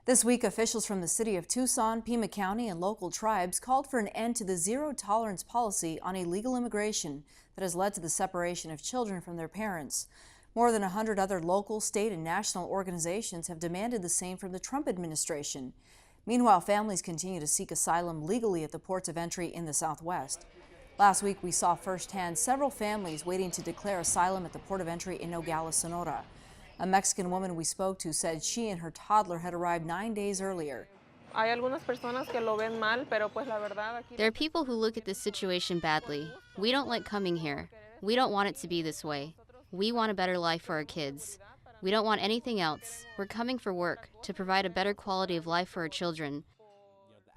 This week, officials from the city of Tucson, Pima County, and local tribes called for an end to the zero-tolerance policy on illegal immigration that has led to the separation of children from their parents. More than 100 other local, state, and national organizations have demanded the same from the Trump administration. Meanwhile, families continue to seek asylum legally at the ports of entry in the Southwest. Last week, we saw firsthand several families waiting to declare asylum at the port of entry in Nogales, Sonora. A Mexican woman we spoke to said she and her toddler had arrived 9 days earlier. There are people who look at this situation badly. We don't like coming here. We don't want it to be this way. We want a better life for our kids. We don't want anything else. We're coming for work, to provide a better quality of life for our children.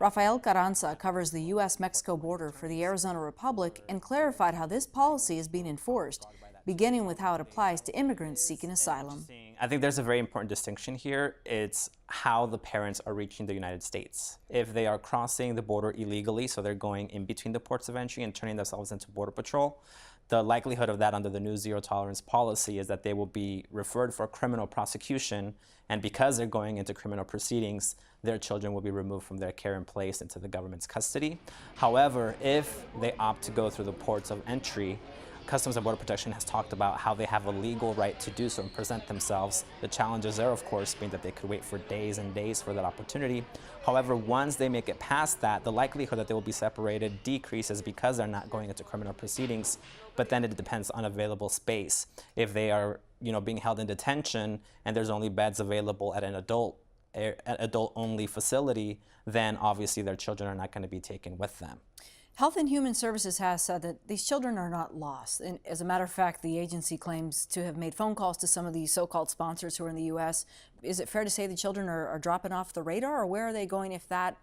Rafael Carranza covers the U.S.-Mexico border for the Arizona Republic and clarified how this policy is being enforced, beginning with how it applies to immigrants seeking asylum. I think there's a very important distinction here. It's how the parents are reaching the United States. If they are crossing the border illegally, so they're going in between the ports of entry and turning themselves into Border Patrol, the likelihood of that under the new zero-tolerance policy is that they will be referred for criminal prosecution, and because they're going into criminal proceedings, their children will be removed from their care and placed into the government's custody. However, if they opt to go through the ports of entry, Customs and Border Protection has talked about how they have a legal right to do so and present themselves. The challenges there, of course, being that they could wait for days and days for that opportunity. However, once they make it past that, the likelihood that they will be separated decreases because they're not going into criminal proceedings, but then it depends on available space. If they are, being held in detention and there's only beds available at an adult-only facility, then obviously their children are not going to be taken with them. Health and Human Services has said that these children are not lost. And as a matter of fact, the agency claims to have made phone calls to some of these so-called sponsors who are in the U.S. Is it fair to say the children are dropping off the radar, or where are they going if that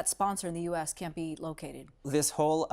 sponsor in the U.S. can't be located? This whole,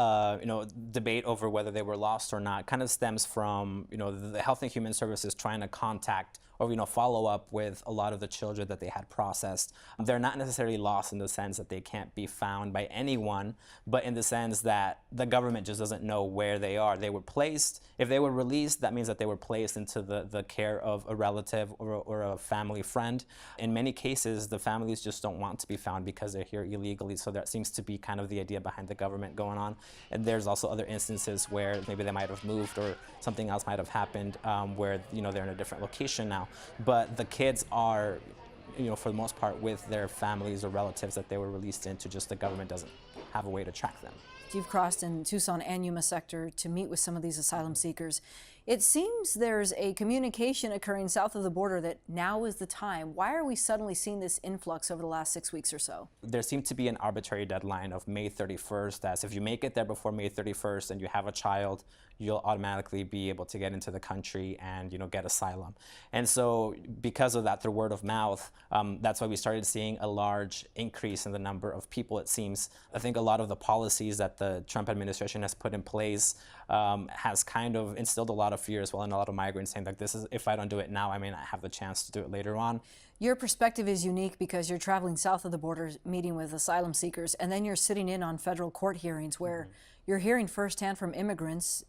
debate over whether they were lost or not kind of stems from, the Health and Human Services trying to contact or, follow up with a lot of the children that they had processed. They're not necessarily lost in the sense that they can't be found by anyone, but in the sense that the government just doesn't know where they are. They were placed, if they were released, that means that they were placed into the care of a relative or a family friend. In many cases, the families just don't want to be found because they're here illegally. So that seems to be kind of the idea behind the government going on. And there's also other instances where maybe they might have moved or something else might have happened where they're in a different location now. But the kids are, for the most part, with their families or relatives that they were released into. Just the government doesn't have a way to track them. You've crossed in Tucson and Yuma sector to meet with some of these asylum seekers. It seems there's a communication occurring south of the border that now is the time. Why are we suddenly seeing this influx over the last 6 weeks or so? There seemed to be an arbitrary deadline of May 31st, as if you make it there before May 31st and you have a child, you'll automatically be able to get into the country and get asylum. And so because of that, through word of mouth, that's why we started seeing a large increase in the number of people, it seems. I think a lot of the policies that the Trump administration has put in place has kind of instilled a lot of fear as well in a lot of migrants, saying that if I don't do it now, I may not have the chance to do it later on. Your perspective is unique because you're traveling south of the border, meeting with asylum seekers, and then you're sitting in on federal court hearings where you're hearing firsthand from immigrants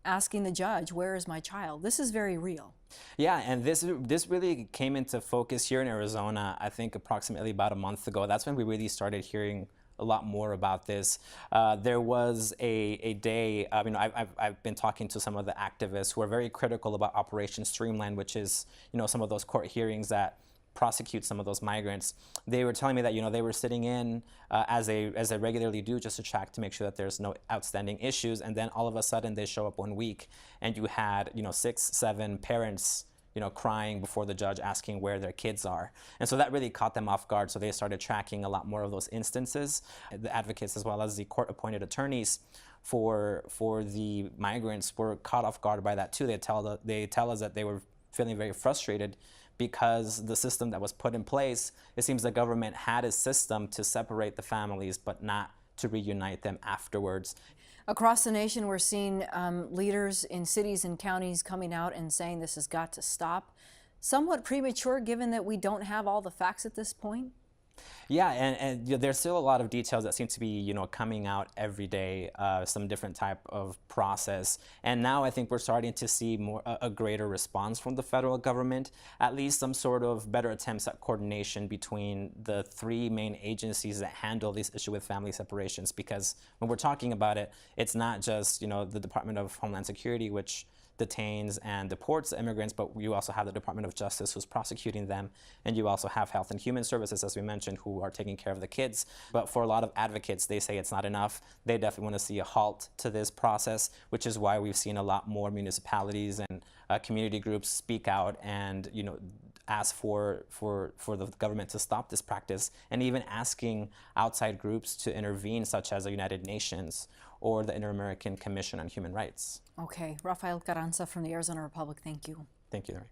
asking the judge, where is my child? This is very real. Yeah, and this really came into focus here in Arizona, I think approximately about a month ago. That's when we really started hearing a lot more about this. There was a day, I've been talking to some of the activists who are very critical about Operation Streamline, which is, some of those court hearings that prosecute some of those migrants. They were telling me that, they were sitting in as they regularly do, just to check to make sure that there's no outstanding issues. And then all of a sudden they show up one week and you had, 6, 7 parents crying before the judge asking where their kids are. And so that really caught them off guard. So they started tracking a lot more of those instances. The advocates as well as the court-appointed attorneys for the migrants were caught off guard by that too. They tell us that they were feeling very frustrated because the system that was put in place, it seems the government had a system to separate the families, but not to reunite them afterwards. Across the nation, we're seeing leaders in cities and counties coming out and saying this has got to stop. Somewhat premature, given that we don't have all the facts at this point? Yeah, and there's still a lot of details that seem to be, coming out every day, some different type of process. And now I think we're starting to see a greater response from the federal government, at least some sort of better attempts at coordination between the three main agencies that handle this issue with family separations. Because when we're talking about it, it's not just, the Department of Homeland Security, which detains and deports immigrants, but you also have the Department of Justice who's prosecuting them, and you also have Health and Human Services, as we mentioned, who are taking care of the kids. But for a lot of advocates, they say it's not enough. They definitely want to see a halt to this process, which is why we've seen a lot more municipalities and community groups speak out and ask for the government to stop this practice, and even asking outside groups to intervene, such as the United Nations or the Inter-American Commission on Human Rights. Okay, Rafael Carranza from the Arizona Republic, thank you. Thank you, Larry.